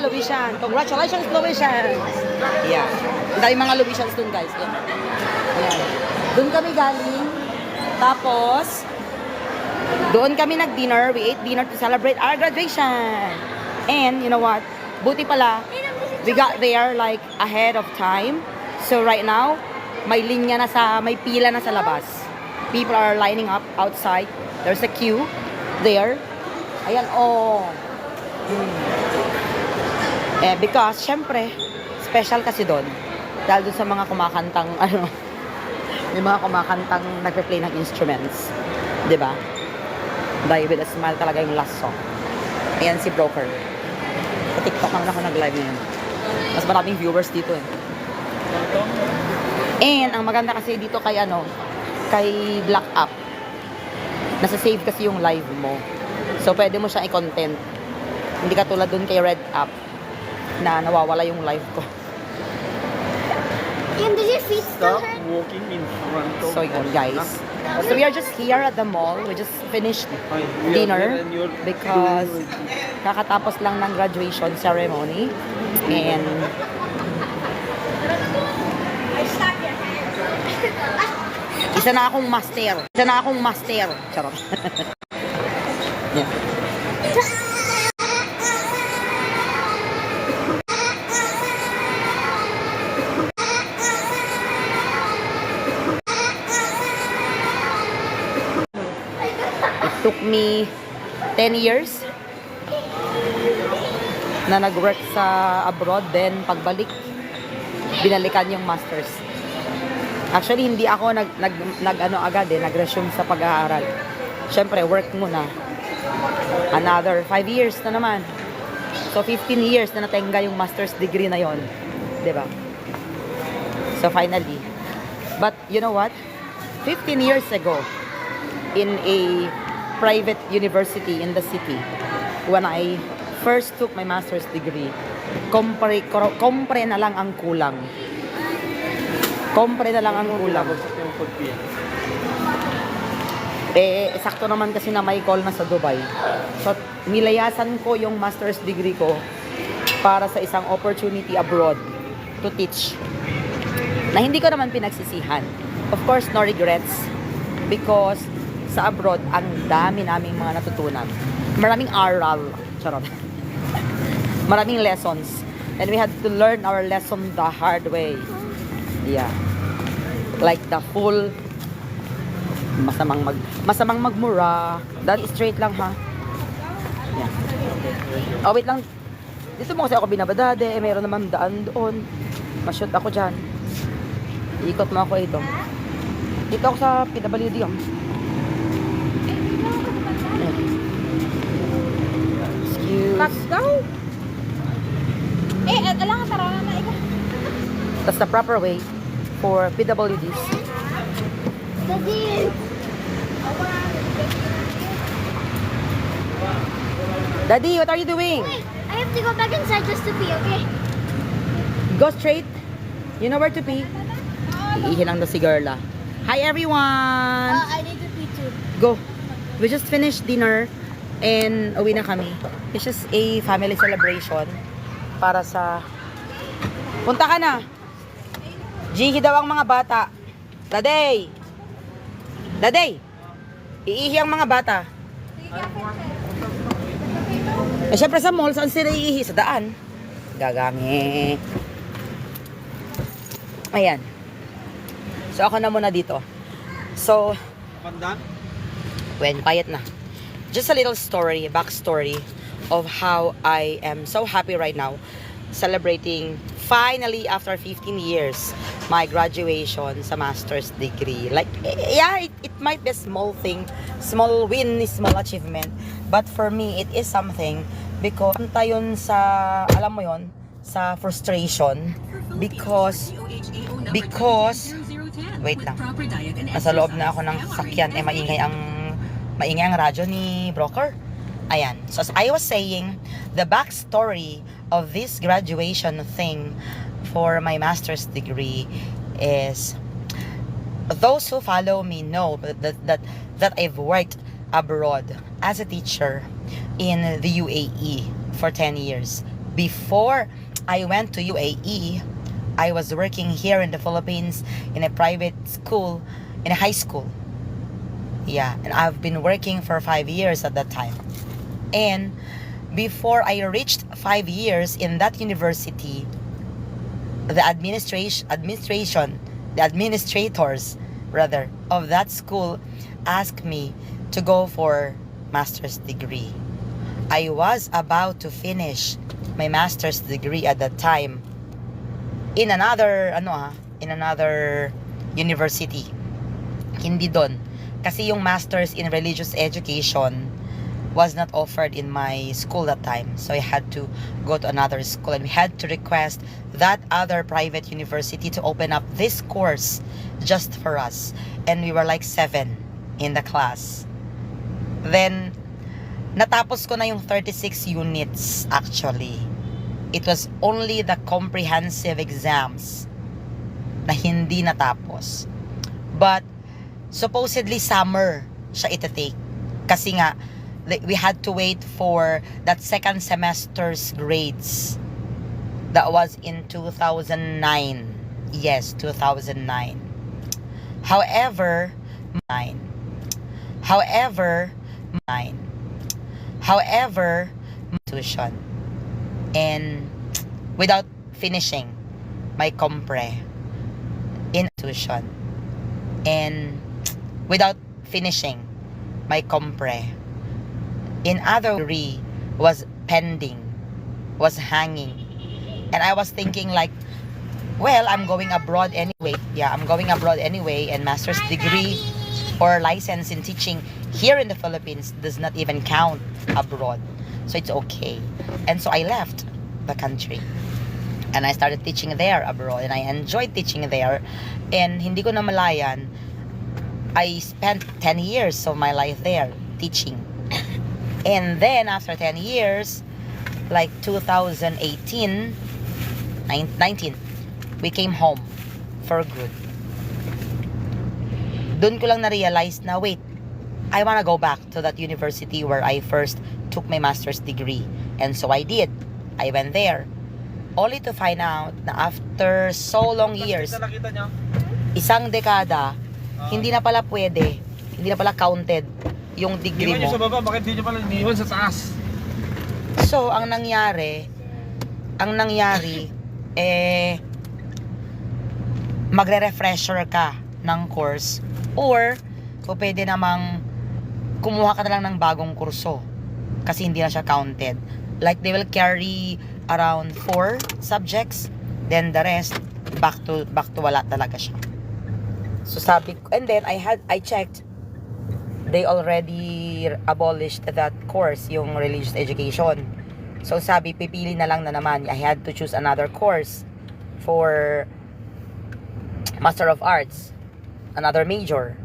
Louisian. Congratulations, Louisian. Yeah. Ang dami mga Louisians dun, guys. Yeah. Ayan. Dun kami galing. Tapos, doon kami nag-dinner. We ate dinner to celebrate our graduation. And, you know what? Buti pala, we got there like ahead of time. So right now, may pila na sa labas. People are lining up outside. There's a queue there. Ayan, oh. Because, syempre, special kasi doon. Dahil doon sa mga kumakantang, may mga kumakantang nagpe-play ng instruments. Diba? Dahil with a smile talaga yung last song. Ayan si Broker. Sa TikTok naman ako nag-live ngayon. Mas maraming viewers dito eh. And, ang maganda kasi dito kay kay Black App. Nasa-save kasi yung live mo. So, pwede mo siyang i-content. Hindi ka tulad dun kay Red App na nawawala yung live ko. And did your feet still Stop hurt? walking in front of So yun guys. So we are just here at the mall. We just finished dinner because kakatapos lang ng graduation ceremony. And isa na akong master. Charot. Yeah. Took me 10 years na nag-work sa abroad, then pagbalik binalikan yung masters. Actually hindi ako nag-resume sa pag-aaral. Syempre work muna. Another 5 years na naman. So 15 years na natenga yung master's degree na yon, 'di ba? So finally. But you know what? 15 years ago in a private university in the city, when I first took my master's degree, kompre na lang ang kulang. Sakto naman kasi na may call na sa Dubai. So, nilayasan ko yung master's degree ko para sa isang opportunity abroad to teach. Na hindi ko naman pinagsisihan. Of course, no regrets. Because sa abroad, ang dami naming mga natutunan. Maraming aral. Charot. Maraming lessons. And we had to learn our lesson the hard way. Yeah. Like the full masamang magmura. That is straight lang ha. Yeah. Oh, wait lang. Dito mo kasi ako binabadade. Mayroon naman daan doon. Mashoot ako dyan. Ikot mo ako ito. Dito ako sa PWD. Let's go. Alang ka tara na ikaw. That's the proper way for PWDs. Daddy, what are you doing? Wait, I have to go back inside just to pee, okay? Go straight. You know where to pee. Iihi lang daw si Girla. Hi everyone! I need to pee too. Go. We just finished dinner and uwi na kami. It's just a family celebration para sa... Punta ka na! Jihi daw ang mga bata. Daday! Daday! Iihi ang mga bata. Syempre sa mall, saan sila iihi? Sa daan. Gagangi. Ayan. So ako na muna dito. So, when quiet na. Just a little story, backstory of how I am so happy right now celebrating finally after 15 years my graduation sa master's degree. Like, yeah, it might be a small thing, small win, small achievement, but for me, it is something because tayon sa, alam mo yon, sa frustration because wait lang, nasa loob na ako ng sakyan, maingay ang radyo ni Broker. Ayan. So as I was saying, the backstory of this graduation thing for my master's degree is, those who follow me know that I've worked abroad as a teacher in the UAE for 10 years. before I went to UAE, I was working here in the Philippines in a private school, in a high school. Yeah, and I've been working for 5 years at that time. And before I reached 5 years in that university, the administrators rather of that school asked me to go for master's degree. I was about to finish my master's degree at that time in another university. Hindi doon kasi yung master's in religious education was not offered in my school that time. So I had to go to another school, and we had to request that other private university to open up this course just for us. And we were like 7 in the class. Then, natapos ko na yung 36 units actually. It was only the comprehensive exams na hindi natapos. But, supposedly summer siya itatake. Kasi nga, we had to wait for that second semester's grades. That was in 2009. Yes, 2009. However, tuition. And without finishing my compre in tuition. And without finishing my compre in other degree was pending, was hanging. And I was thinking like, well, I'm going abroad anyway. Yeah, I'm going abroad anyway, and master's degree or license in teaching here in the Philippines does not even count abroad. So it's okay. And so I left the country. And I started teaching there abroad, and I enjoyed teaching there. And hindi ko namalayan, I spent 10 years of my life there teaching. And then after 10 years, like 2018, 19, we came home for good. Doon ko lang na-realize na, wait, I wanna go back to that university where I first took my master's degree. And so I did. I went there. Only to find out na after so long years, isang dekada, hindi na pala pwede, hindi na pala counted yung degree Iniwan nyo sa mo. baba, bakit di nyo pala iniwan sa taas? So, ang nangyari, magre-refresher ka ng course, or pwede namang kumuha ka na lang ng bagong kurso kasi hindi na siya counted. Like, they will carry around 4 subjects, then the rest, back to wala talaga siya. So, sabi ko, and then I checked, they already abolished that course, yung religious education. So, sabi, pipili na lang na naman. I had to choose another course for Master of Arts, another major.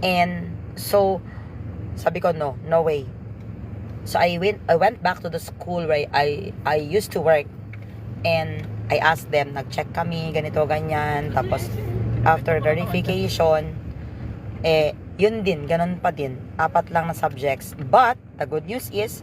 And so, sabi ko, no way. So, I went back to the school where I used to work, and I asked them, nag-check kami, ganito, ganyan. Tapos, after verification, yun din, ganun pa din. 4 lang na subjects. But, the good news is,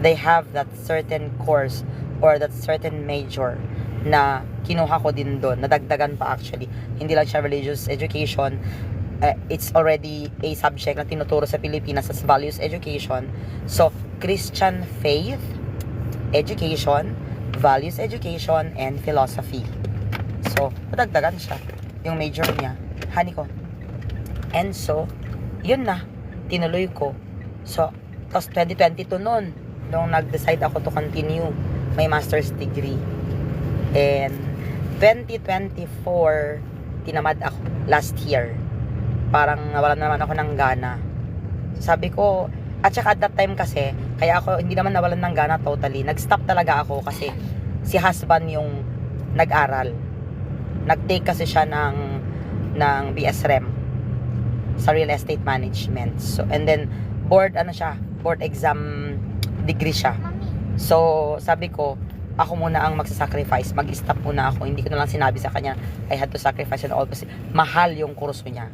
they have that certain course or that certain major na kinuha ko din doon. Nadagdagan pa actually. Hindi lang siya religious education. It's already a subject na tinuturo sa Pilipinas as values education. So, Christian faith, education, values education, and philosophy. So, nadagdagan siya. Yung major niya. Hani ko. And so, yun na, tinuloy ko. So, tapos 2022 noon, nung nag-decide ako to continue my master's degree. And 2024, tinamad ako last year. Parang nawalan naman ako ng gana. Sabi ko, at saka at that time kasi, kaya ako hindi naman nawalan ng gana totally. Nag-stop talaga ako kasi si husband yung nag-aral. Nag-take kasi siya ng BSREM sa real estate management. So, and then board exam degree siya. So, sabi ko, ako muna ang magsasacrifice, mag-stop muna ako. Hindi ko na lang sinabi sa kanya, I had to sacrifice and all kasi mahal yung kurso niya.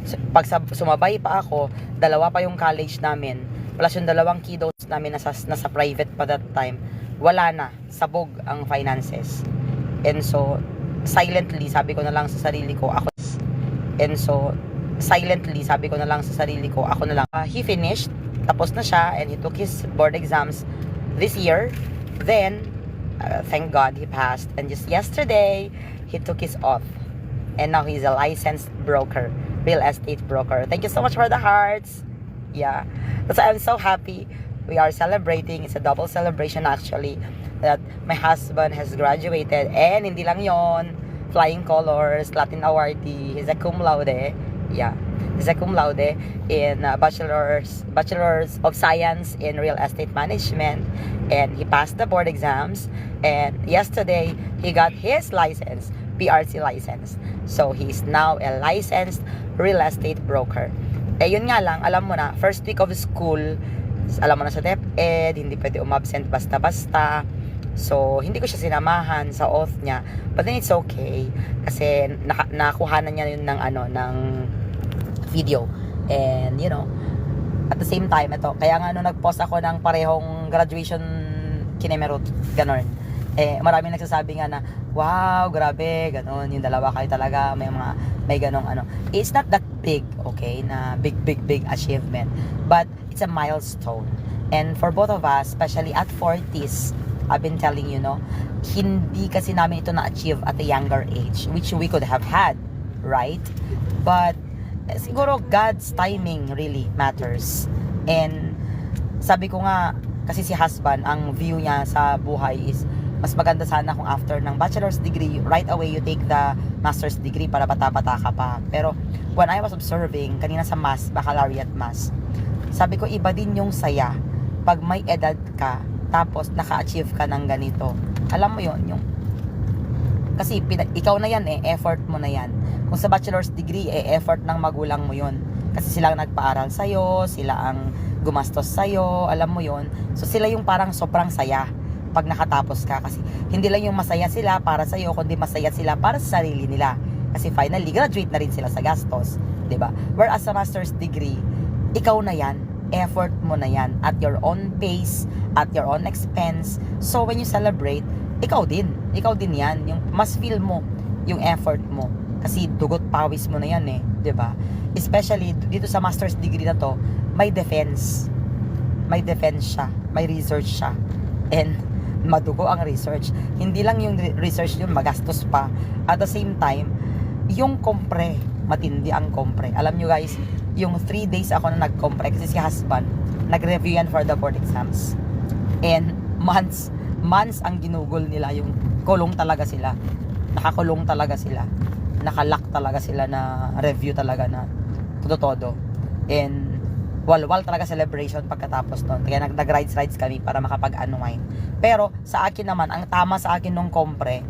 So, pag sumabay pa ako, 2 pa yung college namin, plus yung 2 kiddos namin nasa private pa that time, wala na, sabog ang finances. And so, silently, sabi ko na lang sa sarili ko, ako na lang. He finished, tapos na siya, and he took his board exams this year. Then, thank God, he passed. And just yesterday, he took his oath. And now he's a licensed broker, real estate broker. Thank you so much for the hearts. Yeah, that's why I'm so happy. We are celebrating. It's a double celebration actually, that my husband has graduated. And hindi lang yon, flying colors, Latin awardee. He's a cum laude. Yeah, he's a cum laude in bachelor's of science in real estate management, and he passed the board exams. And yesterday he got his license, PRC license. So he's now a licensed real estate broker. Eh yun nga lang, alam mo na, first week of school, alam mo na sa DepEd, hindi pwede umabsent basta-basta. So, hindi ko siya sinamahan sa oath niya. But then it's okay. Kasi nakuha na niya yun ng, ng video. And, you know, at the same time, ito, kaya nga nag-post ako ng parehong graduation kinemerot, ganon. Eh, maraming nagsasabi nga na, wow, grabe, ganon, yung dalawa kayo talaga, may ganong It's not that big, okay, na big achievement. But, it's a milestone. And for both of us, especially at 40s, I've been telling you, no, hindi kasi namin ito na-achieve at a younger age, which we could have had, right? But, siguro, God's timing really matters. And, sabi ko nga, kasi si husband, ang view niya sa buhay is, mas maganda sana kung after ng bachelor's degree, right away you take the master's degree para bata-bata ka pa. Pero, when I was observing, kanina sa mass, baccalaureate mass, sabi ko, iba din yung saya pag may edad ka, tapos naka-achieve ka ng ganito. Alam mo yon, yung kasi ikaw na yan effort mo na yan. Kung sa bachelor's degree, effort ng magulang mo yon. Kasi sila ang nagpaaral sa'yo, sila ang gumastos sa'yo, alam mo yon. So sila yung parang sobrang saya pag nakatapos ka. Kasi hindi lang yung masaya sila para sa'yo, kundi masaya sila para sa sarili nila. Kasi finally, graduate na rin sila sa gastos. 'Di ba? Whereas sa master's degree, ikaw na yan, effort mo na yan, at your own pace, at your own expense. So when you celebrate, ikaw din yan, yung mas feel mo yung effort mo, kasi dugot pawis mo na yan 'di ba? Especially dito sa master's degree na to, may defense siya, may research siya, and madugo ang research. Hindi lang yung research yun, magastos pa. At the same time, yung compre, matindi ang compre. Alam nyo guys, yung 3 days ako na nag-compre, kasi si husband nag-review yan for the board exams, and months ang ginugol nila, yung kulong talaga sila, nakakulong talaga sila, nakalock talaga sila na review talaga na todo. And walwal talaga celebration pagkatapos nun. Kaya nag-rides kami para makapag-unwind. Pero sa akin naman, ang tama sa akin nung compre,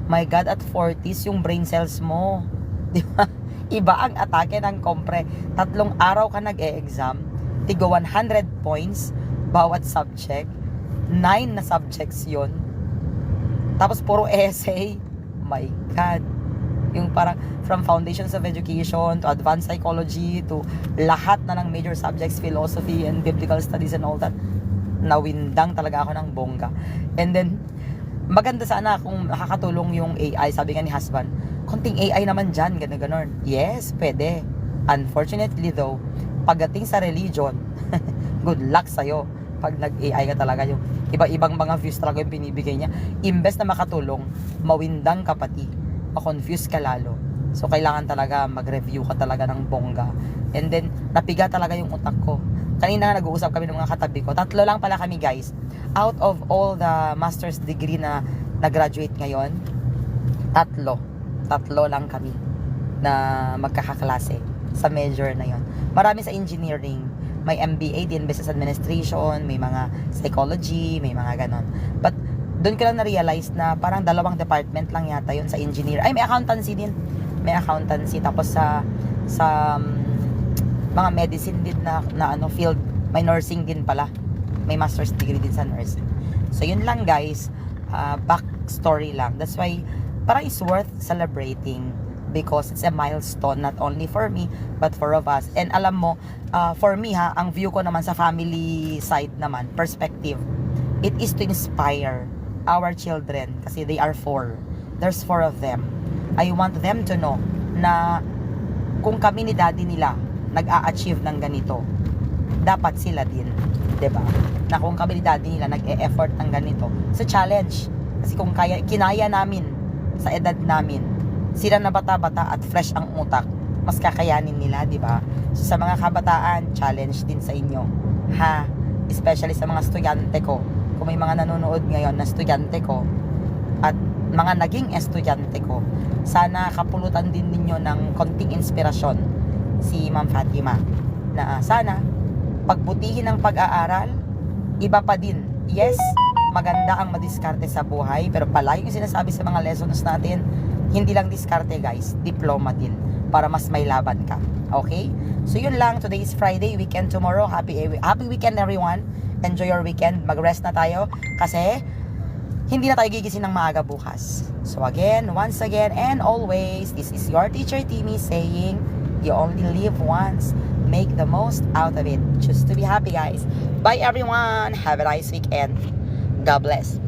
my God, at 40s yung brain cells mo, di ba? Iba ang atake ng compre. 3 araw ka nag-e-exam, tigo 100 points bawat subject, 9 na subjects yon. Tapos puro essay. My God. Yung parang from foundations of education to advanced psychology to lahat na ng major subjects, philosophy and biblical studies and all that, nawindang talaga ako ng bongga. And then maganda sana kung nakakatulong yung AI. Sabi nga ni husband, konting AI naman dyan, gano'n. Yes, pwede. Unfortunately though, pagdating sa religion, good luck sa'yo pag nag-AI ka talaga. Yung iba-ibang mga views talaga yung binibigay niya. Imbes na makatulong, mawindang ka pati, ma-confuse ka lalo. So kailangan talaga mag-review ka talaga ng bongga. And then napiga talaga yung utak ko. Kanina nag-uusap kami ng mga katabi ko, 3 lang pala kami guys, out of all the master's degree na nag-graduate ngayon, 3 lang kami na magkakaklase sa major na yon. Marami sa engineering, may MBA din, business administration, may mga psychology, may mga ganon. But doon ko lang na-realize na parang 2 department lang yata yun sa engineer. Ay, may accountancy din. May accountancy. Tapos sa mga medicine din na field, may nursing din pala. May master's degree din sa nursing. So, yun lang guys. Back story lang. That's why, parang it's worth celebrating because it's a milestone not only for me, but for of us. And alam mo, for me ang view ko naman sa family side naman, perspective, It is to inspire our children kasi they are 4. There's 4 of them. I want them to know na kung kami ni daddy nila nag-a-achieve ng ganito, dapat sila din, 'di ba? Na kung kami ni daddy nila nag-e-effort ng ganito, sa challenge. Kasi kung kinaya namin sa edad namin, sila na bata-bata at fresh ang utak, mas kakayanin nila, 'di ba? So, sa mga kabataan, challenge din sa inyo. Ha? Especially sa mga estudyante ko. Kung may mga nanonood ngayon na estudyante ko at mga naging estudyante ko, sana kapulutan din ninyo ng konting inspirasyon si Ma'am Fatima na sana pagbutihin ang pag-aaral, iba pa din. Yes, maganda ang madiskarte sa buhay, pero palagi yung sinasabi sa mga lessons natin, hindi lang diskarte guys, diploma din para mas may laban ka. Okay? So yun lang, today is Friday, weekend tomorrow. Happy weekend everyone. Enjoy your weekend. Mag-rest na tayo kasi hindi na tayo gigising ng maaga bukas. So again, once again and always, this is your teacher Timmy saying, you only live once. Make the most out of it. Choose to be happy, guys. Bye everyone. Have a nice weekend. God bless.